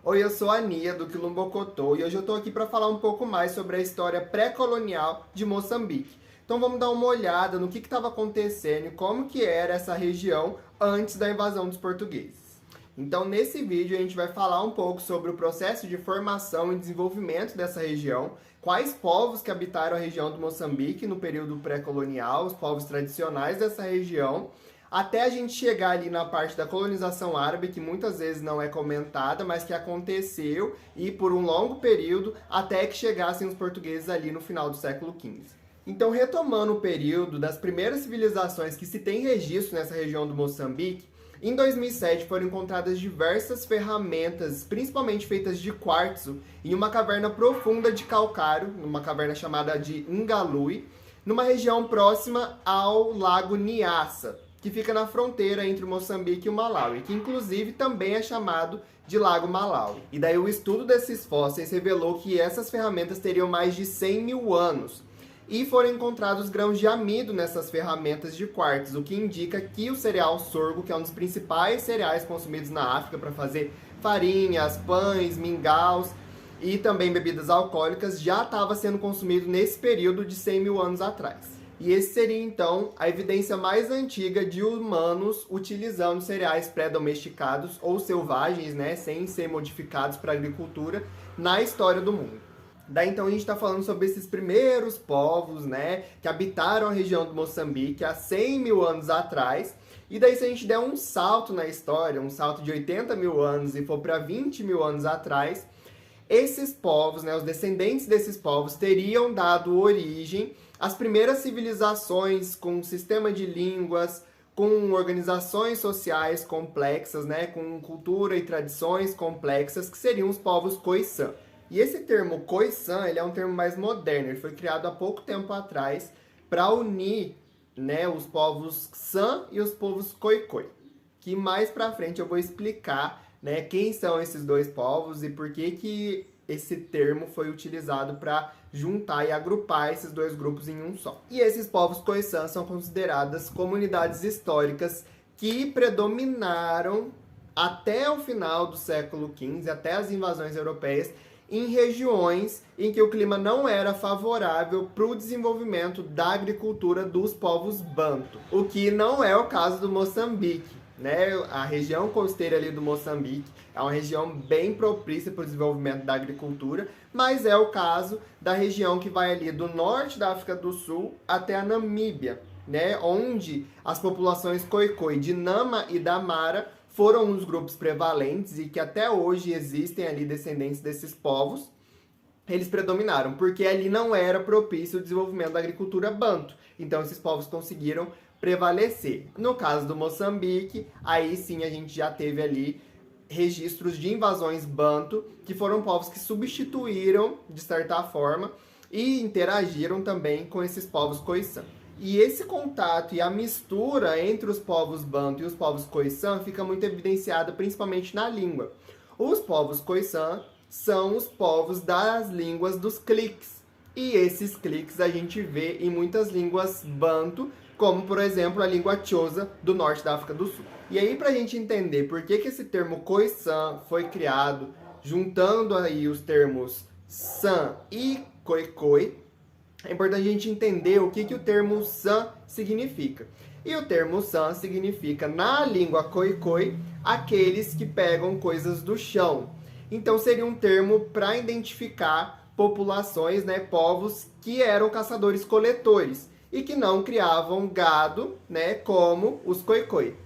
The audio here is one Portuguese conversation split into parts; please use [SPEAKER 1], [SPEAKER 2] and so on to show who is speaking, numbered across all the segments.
[SPEAKER 1] Oi, eu sou a Nia, do Quilombocotô, e hoje eu estou aqui para falar um pouco mais sobre a história pré-colonial de Moçambique. Então vamos dar uma olhada no que estava acontecendo e como que era essa região antes da invasão dos portugueses. Então nesse vídeo a gente vai falar um pouco sobre o processo de formação e desenvolvimento dessa região, quais povos que habitaram a região do Moçambique no período pré-colonial, os povos tradicionais dessa região, até a gente chegar ali na parte da colonização árabe, que muitas vezes não é comentada, mas que aconteceu e por um longo período, até que chegassem os portugueses ali no final do século XV. Então, retomando o período das primeiras civilizações que se tem registro nessa região do Moçambique, em 2007 foram encontradas diversas ferramentas, principalmente feitas de quartzo, em uma caverna profunda de calcário, numa caverna chamada de Ngalui, numa região próxima ao lago Nyassa, que fica na fronteira entre Moçambique e o Malawi, que inclusive também é chamado de Lago Malawi. E daí o estudo desses fósseis revelou que essas ferramentas teriam mais de 100 mil anos. E foram encontrados grãos de amido nessas ferramentas de quartzo, o que indica que o cereal sorgo, que é um dos principais cereais consumidos na África para fazer farinhas, pães, mingaus e também bebidas alcoólicas, já estava sendo consumido nesse período de 100 mil anos atrás. E esse seria, então, a evidência mais antiga de humanos utilizando cereais pré-domesticados ou selvagens, né, sem ser modificados para a agricultura, na história do mundo. Daí, então, a gente está falando sobre esses primeiros povos, né, que habitaram a região do Moçambique há 100 mil anos atrás. E daí, se a gente der um salto na história, um salto de 80 mil anos e for para 20 mil anos atrás, esses povos, né, os descendentes desses povos, teriam dado origem às primeiras civilizações com um sistema de línguas, com organizações sociais complexas, né, com cultura e tradições complexas, que seriam os povos Khoisan. E esse termo Khoisan, ele é um termo mais moderno, ele foi criado há pouco tempo atrás para unir, né, os povos San e os povos Khoikhoi, que mais para frente eu vou explicar, né, quem são esses dois povos e por que esse termo foi utilizado para juntar e agrupar esses dois grupos em um só. E esses povos Khoisan são consideradas comunidades históricas que predominaram até o final do século XV, até as invasões europeias, em regiões em que o clima não era favorável para o desenvolvimento da agricultura dos povos Banto, o que não é o caso do Moçambique, né? A região costeira ali do Moçambique é uma região bem propícia para o desenvolvimento da agricultura, mas é o caso da região que vai ali do norte da África do Sul até a Namíbia, né? Onde as populações Khoikhoi de Nama e da Mara foram os grupos prevalentes e que até hoje existem ali descendentes desses povos. Eles predominaram, porque ali não era propício o desenvolvimento da agricultura banto. Então esses povos conseguiram prevalecer. No caso do Moçambique, aí sim a gente já teve ali registros de invasões banto, que foram povos que substituíram, de certa forma, e interagiram também com esses povos Khoisan. E esse contato e a mistura entre os povos Banto e os povos Khoisan fica muito evidenciada principalmente na língua. Os povos Khoisan são os povos das línguas dos cliques. E esses cliques a gente vê em muitas línguas Banto, como por exemplo a língua Xhosa do norte da África do Sul. E aí, para a gente entender por que esse termo Khoisan foi criado, juntando aí os termos San e Khoikhoi, é importante a gente entender o que o termo San significa. E o termo San significa, na língua Khoikhoi, aqueles que pegam coisas do chão. Então seria um termo para identificar populações, né, povos que eram caçadores-coletores e que não criavam gado, né, como os Khoikhoi.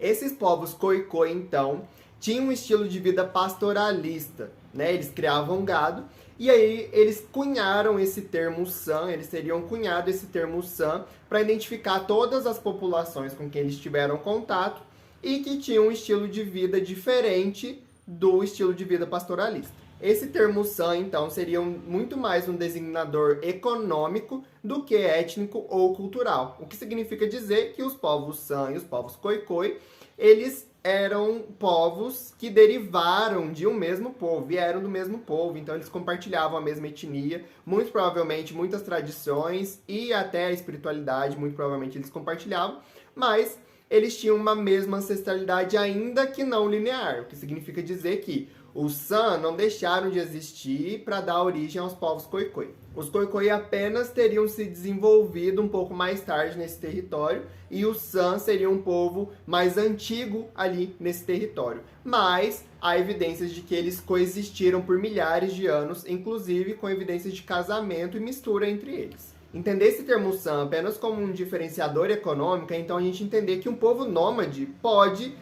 [SPEAKER 1] Esses povos Khoikhoi, então, tinham um estilo de vida pastoralista, né? Eles criavam gado. E aí eles cunharam esse termo San, eles teriam cunhado esse termo San para identificar todas as populações com quem eles tiveram contato e que tinham um estilo de vida diferente do estilo de vida pastoralista. Esse termo San, então, seria muito mais um designador econômico do que étnico ou cultural. O que significa dizer que os povos San e os povos Khoikhoi, eles eram povos que derivaram de um mesmo povo, vieram do mesmo povo, então eles compartilhavam a mesma etnia, muito provavelmente muitas tradições e até a espiritualidade, muito provavelmente eles compartilhavam, mas eles tinham uma mesma ancestralidade ainda que não linear, o que significa dizer que Os San não deixaram de existir para dar origem aos povos Khoikhoi. Os Khoikhoi apenas teriam se desenvolvido um pouco mais tarde nesse território e os San seriam um povo mais antigo ali nesse território. Mas há evidências de que eles coexistiram por milhares de anos, inclusive com evidências de casamento e mistura entre eles. Entender esse termo San apenas como um diferenciador econômico é então a gente entender que um povo nômade pode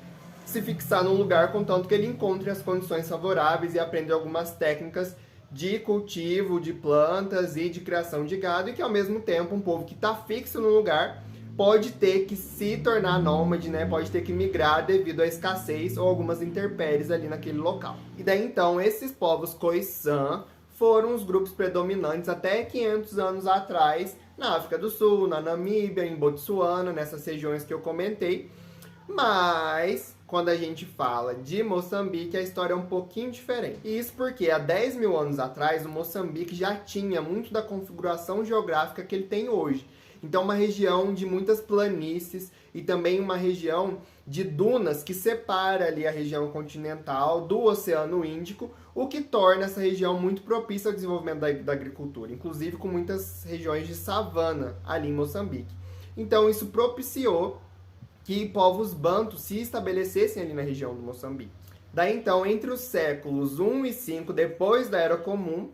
[SPEAKER 1] se fixar num lugar contanto que ele encontre as condições favoráveis e aprenda algumas técnicas de cultivo de plantas e de criação de gado, e que ao mesmo tempo um povo que está fixo no lugar pode ter que se tornar nômade, né? Pode ter que migrar devido à escassez ou algumas intempéries ali naquele local. E daí então esses povos Khoisan foram os grupos predominantes até 500 anos atrás na África do Sul, na Namíbia, em Botsuana, nessas regiões que eu comentei. Mas quando a gente fala de Moçambique, a história é um pouquinho diferente. E isso porque há 10 mil anos atrás, o Moçambique já tinha muito da configuração geográfica que ele tem hoje. Então, uma região de muitas planícies e também uma região de dunas que separa ali a região continental do Oceano Índico, o que torna essa região muito propícia ao desenvolvimento da agricultura, inclusive com muitas regiões de savana ali em Moçambique. Então, isso propiciou que povos bantus se estabelecessem ali na região do Moçambique. Daí então, entre os séculos 1 e 5 depois da Era Comum,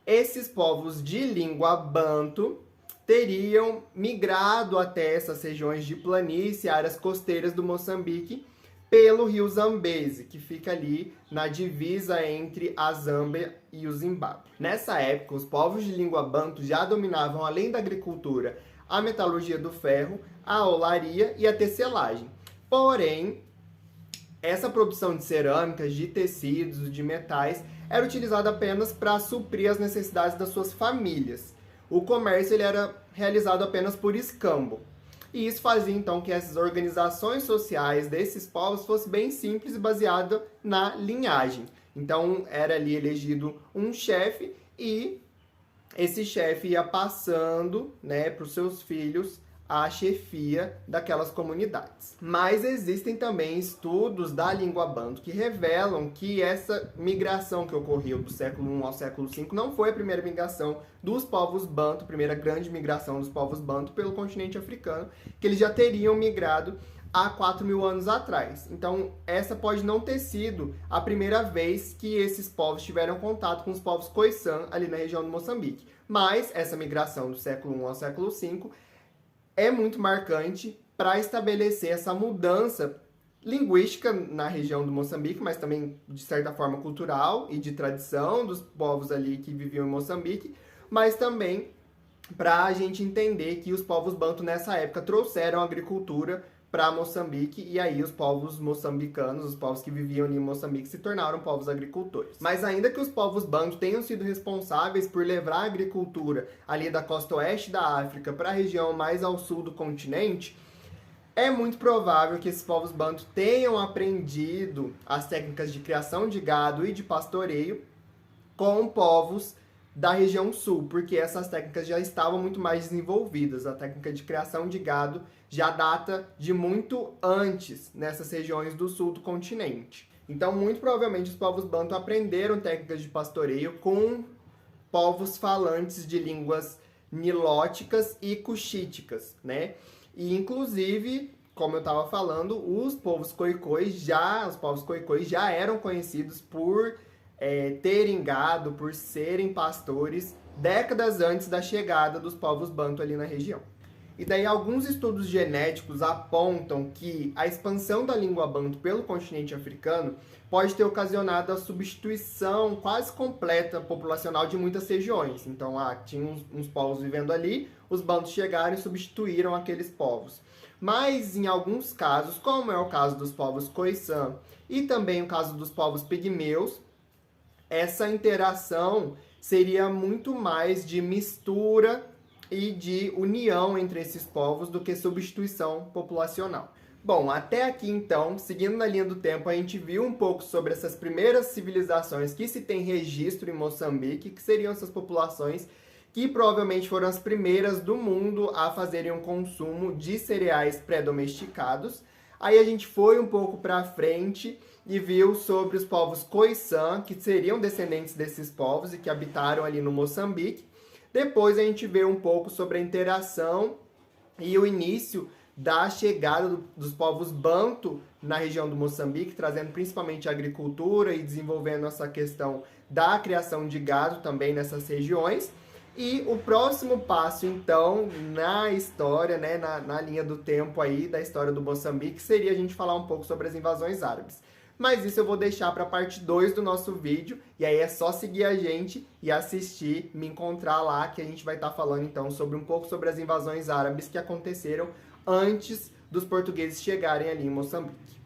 [SPEAKER 1] esses povos de língua banto teriam migrado até essas regiões de planície, áreas costeiras do Moçambique, pelo rio Zambeze, que fica ali na divisa entre a Zâmbia e o Zimbábue. Nessa época, os povos de língua banto já dominavam, além da agricultura, a metalurgia do ferro, a olaria e a tecelagem. Porém, essa produção de cerâmicas, de tecidos, de metais, era utilizada apenas para suprir as necessidades das suas famílias. O comércio ele era realizado apenas por escambo. E isso fazia então que essas organizações sociais desses povos fossem bem simples e baseadas na linhagem. Então era ali elegido um chefe e esse chefe ia passando, né, para os seus filhos a chefia daquelas comunidades. Mas existem também estudos da língua banto que revelam que essa migração que ocorreu do século I ao século V não foi a primeira migração dos povos banto, a primeira grande migração dos povos banto pelo continente africano, que eles já teriam migrado há 4 mil anos atrás. Então, essa pode não ter sido a primeira vez que esses povos tiveram contato com os povos Khoisan ali na região do Moçambique. Mas essa migração do século I ao século V é muito marcante para estabelecer essa mudança linguística na região do Moçambique, mas também, de certa forma, cultural e de tradição dos povos ali que viviam em Moçambique, mas também para a gente entender que os povos banto nessa época trouxeram a agricultura para Moçambique, e aí os povos moçambicanos, os povos que viviam ali em Moçambique, se tornaram povos agricultores. Mas ainda que os povos bantu tenham sido responsáveis por levar a agricultura ali da costa oeste da África para a região mais ao sul do continente, é muito provável que esses povos bantu tenham aprendido as técnicas de criação de gado e de pastoreio com povos da região sul, porque essas técnicas já estavam muito mais desenvolvidas. A técnica de criação de gado já data de muito antes nessas regiões do sul do continente. Então, muito provavelmente, os povos bantu aprenderam técnicas de pastoreio com povos falantes de línguas nilóticas e cuxíticas, né? E, inclusive, como eu estava falando, os povos Khoikhoi já eram conhecidos por terem gado, por serem pastores, décadas antes da chegada dos povos bantu ali na região. E daí alguns estudos genéticos apontam que a expansão da língua bantu pelo continente africano pode ter ocasionado a substituição quase completa populacional de muitas regiões. Então, tinha uns povos vivendo ali, os bantus chegaram e substituíram aqueles povos. Mas, em alguns casos, como é o caso dos povos Khoisan e também o caso dos povos pigmeus, essa interação seria muito mais de mistura e de união entre esses povos do que substituição populacional. Bom, até aqui então, seguindo na linha do tempo, a gente viu um pouco sobre essas primeiras civilizações que se tem registro em Moçambique, que seriam essas populações que provavelmente foram as primeiras do mundo a fazerem um consumo de cereais pré-domesticados. Aí a gente foi um pouco para frente e viu sobre os povos Khoisan, que seriam descendentes desses povos e que habitaram ali no Moçambique. Depois a gente vê um pouco sobre a interação e o início da chegada dos povos Banto na região do Moçambique, trazendo principalmente a agricultura e desenvolvendo essa questão da criação de gado também nessas regiões. E o próximo passo, então, na história, né, na linha do tempo aí da história do Moçambique, seria a gente falar um pouco sobre as invasões árabes. Mas isso eu vou deixar para a parte 2 do nosso vídeo, e aí é só seguir a gente e assistir, me encontrar lá, que a gente vai estar falando então sobre um pouco sobre as invasões árabes que aconteceram antes dos portugueses chegarem ali em Moçambique.